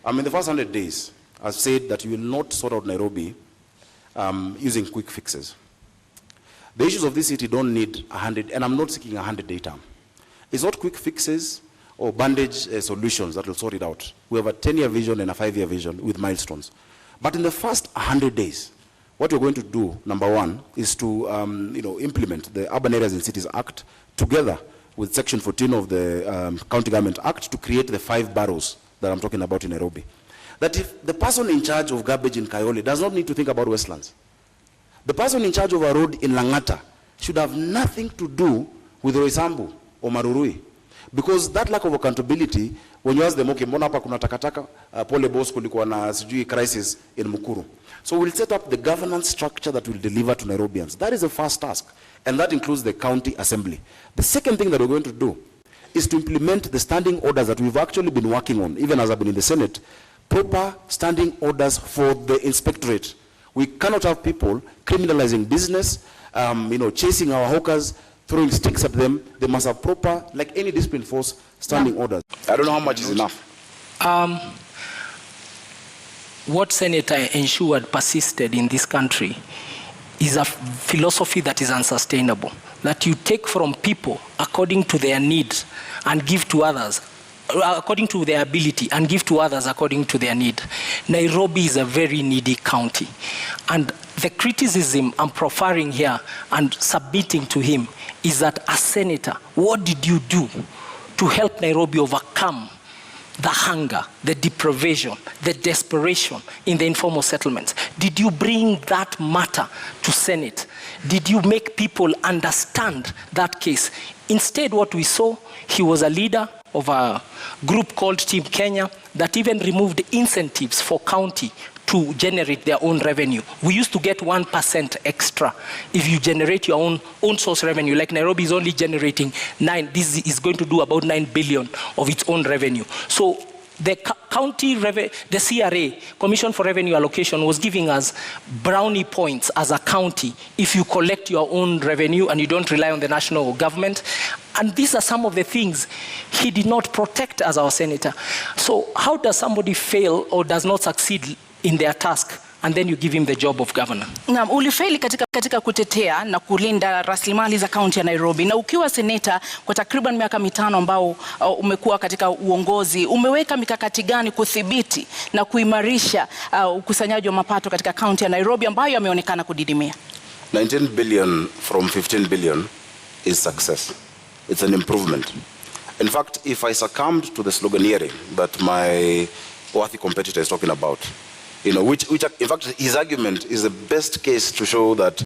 In the first 100 days, I've said that you will not sort out Nairobi using quick fixes. The issues of this city don't need 100, and I'm not seeking a 100-day term. It's not quick fixes or bandage solutions that will sort it out. We have a 10-year vision and a 5-year vision with milestones. But in the first 100 days, what we're going to do, number one, is to implement the Urban Areas and Cities Act together with Section 14 of the County Government Act to create the 5 boroughs that I'm talking about in Nairobi. That if the person in charge of garbage in Kayole does not need to think about Westlands, the person in charge of a road in Langata should have nothing to do with Roysambu or Marurui. Because that lack of accountability, when you ask them, okay, mbona hapa kuna takataka, pole boss kulikuwa na sijui crisis in Mukuru. So we'll set up the governance structure that will deliver to Nairobians. That is the first task, and that includes the county assembly. The second thing that we're going to do is to implement the standing orders that we've actually been working on, even as I've been in the Senate, proper standing orders for the inspectorate. We cannot have people criminalizing business, chasing our hawkers, throwing sticks at them. They must have proper, like any discipline force, standing orders. I don't know how much is enough. What Senator ensured persisted in this country is a philosophy that is unsustainable. That you take from people according to their needs and give to others according to their ability and give to others according to their need. Nairobi is a very needy county. And the criticism I'm proffering here and submitting to him is that as senator, what did you do to help Nairobi overcome the hunger, the deprivation, the desperation in the informal settlements? Did you bring that matter to Senate? Did you make people understand that case? Instead, what we saw, he was a leader of a group called Team Kenya that even removed incentives for county to generate their own revenue. We used to get 1% extra if you generate your own source revenue. Like Nairobi is only generating this is going to do about 9 billion of its own revenue. So the county, the CRA, Commission for Revenue Allocation, was giving us brownie points as a county if you collect your own revenue and you don't rely on the national government. And these are some of the things he did not protect as our senator. So how does somebody fail or does not succeed in their task and then you give him the job of governor? Na ulifeli katika kutetea na kulinda rasilimali za kaunti ya Nairobi, na ukiwa seneta kwa takriban miaka 5 ambao umekuwa katika uongozi, umeweka mikakati gani kudhibiti na kuimarisha ukusanyaji wa mapato katika kaunti ya Nairobi ambayo yameonekana kudidimia? 19 billion from 15 billion is success. It's an improvement. In fact, if I succumbed to the sloganeering that my worthy competitor is talking about, which in fact his argument is the best case to show that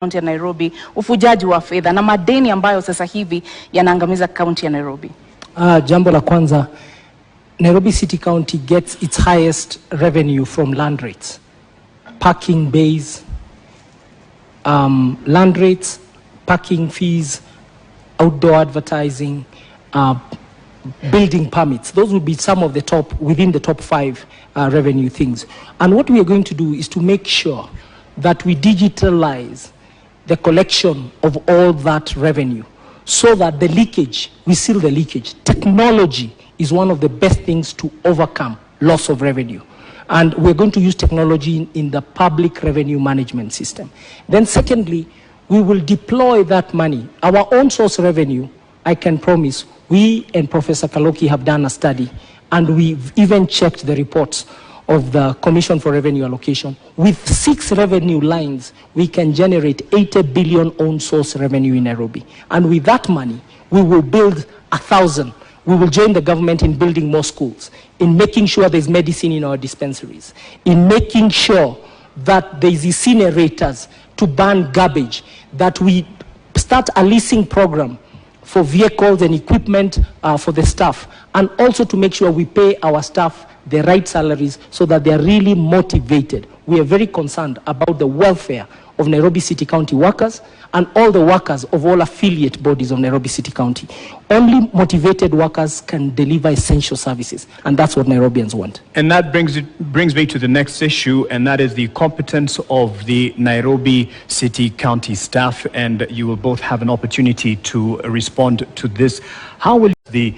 kaunti ya Nairobi, ufujaji wa fedha na madeni ambayo sasa hivi yanaangamiza kaunti ya Nairobi? Jambo la kwanza, Nairobi City County gets its highest revenue from land rates, parking bays, land rates, parking fees, outdoor advertising, building permits. Those will be some of the within the top 5 revenue things. And what we are going to do is to make sure that we digitalize the collection of all that revenue so that the leakage, we seal the leakage. Technology is one of the best things to overcome loss of revenue. And we're going to use technology in the public revenue management system. Then secondly, we will deploy that money. Our own source revenue, I can promise, we and Professor Kaloki have done a study, and we've even checked the reports of the Commission for Revenue Allocation. With 6 revenue lines, we can generate 80 billion own source revenue in Nairobi. And with that money, we will build 1,000. We will join the government in building more schools, in making sure there's medicine in our dispensaries, in making sure that there's incinerators to burn garbage, that we start a leasing program for vehicles and equipment for the staff, and also to make sure we pay our staff the right salaries so that they're really motivated. We are very concerned about the welfare of Nairobi City County workers and all the workers of all affiliate bodies of Nairobi City County. Only motivated workers can deliver essential services, and that's what Nairobians want. And that brings me to the next issue, and that is the competence of the Nairobi City County staff, and you will both have an opportunity to respond to this. How will the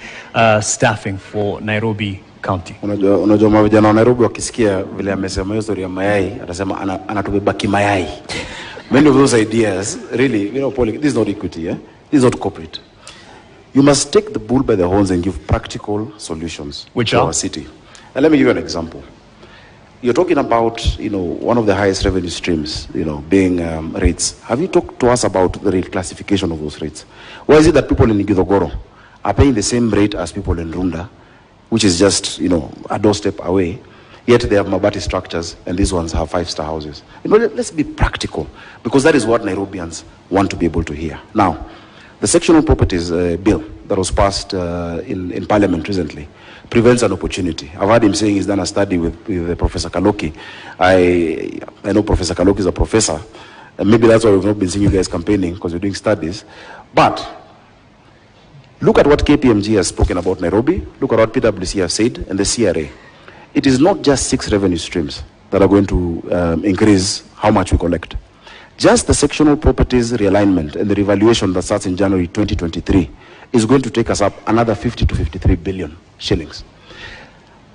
staffing for Nairobi County? Unajua mavijana wa Nairobi wakisikia vile amesema hiyo story ya mayai, atasema anatubeba kimayai. Many of those ideas, really, this is not equity, this is not corporate. You must take the bull by the horns and give practical solutions to our city. And let me give you an example. You're talking about, one of the highest revenue streams, being rates. Have you talked to us about the rate classification of those rates? Why is it that people in Igathe are paying the same rate as people in Runda, which is just, a doorstep away, yet they have Mabati structures, and these ones have 5-star houses? Let's be practical, because that is what Nairobians want to be able to hear. Now, the sectional properties bill that was passed in Parliament recently prevents an opportunity. I've heard him saying he's done a study with Professor Kaloki. I know Professor Kaloki is a professor, and maybe that's why we've not been seeing you guys campaigning, because you're doing studies. But look at what KPMG has spoken about Nairobi. Look at what PwC has said, and the CRA. It is not just 6 revenue streams that are going to increase how much we collect. Just the sectional properties realignment and the revaluation that starts in January 2023 is going to take us up another 50 to 53 billion shillings.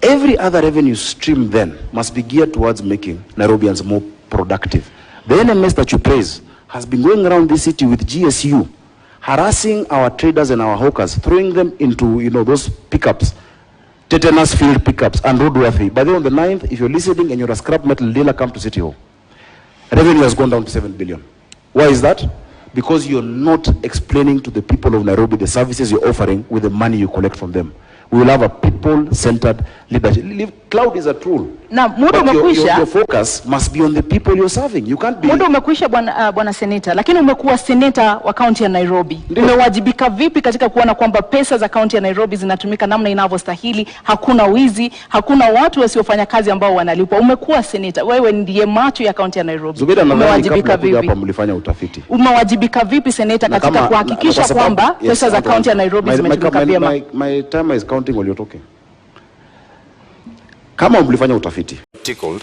Every other revenue stream then must be geared towards making Nairobians more productive. The NMS that you praise has been going around this city with GSU, harassing our traders and our hawkers, throwing them into, those pickups, tetanus field pickups, and roadworthy. By the way, on the 9th, if you're listening and you're a scrap metal dealer, come to City Hall. Revenue has gone down to 7 billion. Why is that? Because you're not explaining to the people of Nairobi the services you're offering with the money you collect from them. We will have a people-centered leadership. Cloud is a tool. Na muda umekwisha. Your focus must be on the people you're serving. You can't be. Muda umekwisha bwana seneta, lakini umekuwa seneta wa kaunti ya Nairobi. Umewajibika vipi katika kuona kwamba pesa za kaunti ya Nairobi zinatumika namna inavyostahili, hakuna wizi, hakuna watu wasiofanya kazi ambao wanalipwa? Umekuwa seneta, wewe ndiye macho ya kaunti ya Nairobi. Umewajibika vipi? Hapa mlifanya utafiti. Umewajibika vipi seneta katika kuhakikisha kwamba pesa za kaunti ya Nairobi zimetumika vyema? My time is counting while you're talking. Kama mlifanya utafiti, tickled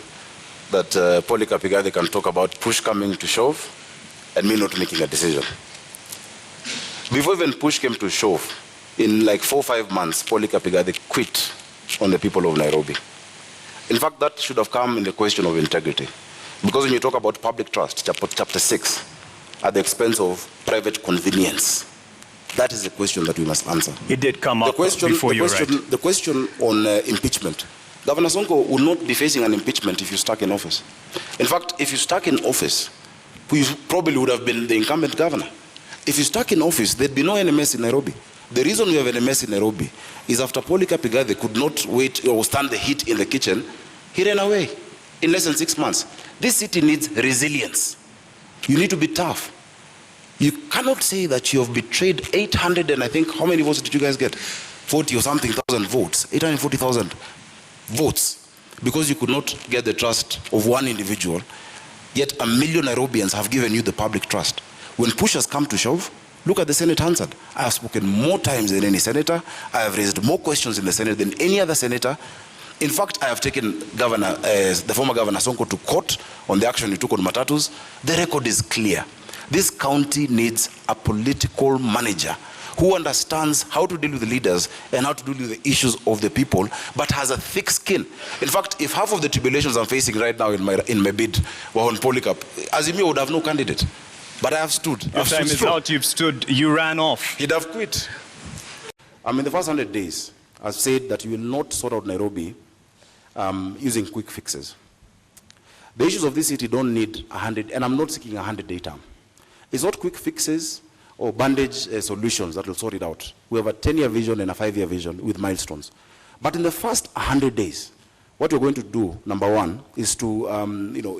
that Polycarp Igathe can talk about push coming to shove and me not making a decision. Before even push came to shove, in like 4 or 5 months, Polycarp Igathe quit on the people of Nairobi. In fact, that should have come in the question of integrity. Because when you talk about public trust, chapter 6, at the expense of private convenience, that is the question that we must answer. It did come up before you, right? The question on impeachment. Governor Sonko will not be facing an impeachment if you're stuck in office. In fact, if you're stuck in office, you probably would have been the incumbent governor. If you're stuck in office, there'd be no NMS in Nairobi. The reason we have NMS in Nairobi is after Polycarp Igathe could not wait or stand the heat in the kitchen, he ran away in less than 6 months. This city needs resilience. You need to be tough. You cannot say that you have betrayed 800 and I think, how many votes did you guys get? 40 or something thousand votes, 840,000 votes, because you could not get the trust of one individual, yet 1 million Nairobians have given you the public trust. When push has come to shove, Look at the Senate answered. I have spoken more times than any senator. I have raised more questions in the Senate than any other senator. In fact, I have taken the former Governor Sonko to court on the action he took on matatus. The record is clear. This county needs a political manager who understands how to deal with the leaders and how to deal with the issues of the people, but has a thick skin. In fact, if half of the tribulations I'm facing right now in my bid were on polycarp, Azimio would have no candidate. But I have stood. Your time is out, you've stood, you ran off. He'd have quit. In the first 100 days, I've said that you will not sort out Nairobi using quick fixes. The issues of this city don't need 100, and I'm not seeking 100-day term. It's not quick fixes or bandage solutions that will sort it out. We have a 10-year vision and a 5-year vision with milestones. But in the first 100 days, what we're going to do, number one, is to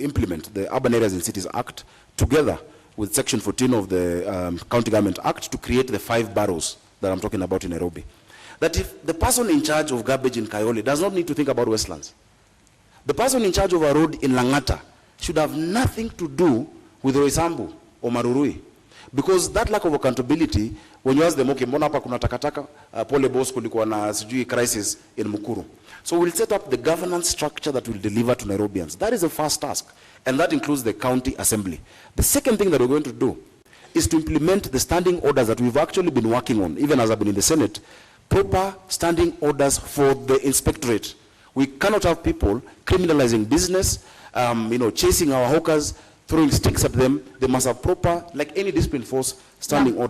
implement the Urban Areas and Cities Act together with Section 14 of the County Government Act to create the 5 boroughs that I'm talking about in Nairobi. That if the person in charge of garbage in Kayole does not need to think about Westlands, the person in charge of a road in Langata should have nothing to do with Roysambu or Marurui. Because that lack of accountability, when you ask them, okay, mbona hapa kuna takataka, pole boss kulikuwa na sijui crisis in Mukuru. So we'll set up the governance structure that will deliver to Nairobians. That is the first task, and that includes the county assembly. The second thing that we're going to do is to implement the standing orders that we've actually been working on, even as I've been in the Senate, proper standing orders for the inspectorate. We cannot have people criminalizing business, chasing our hawkers, throwing sticks at them. They must have proper, like any discipline force, standing orders.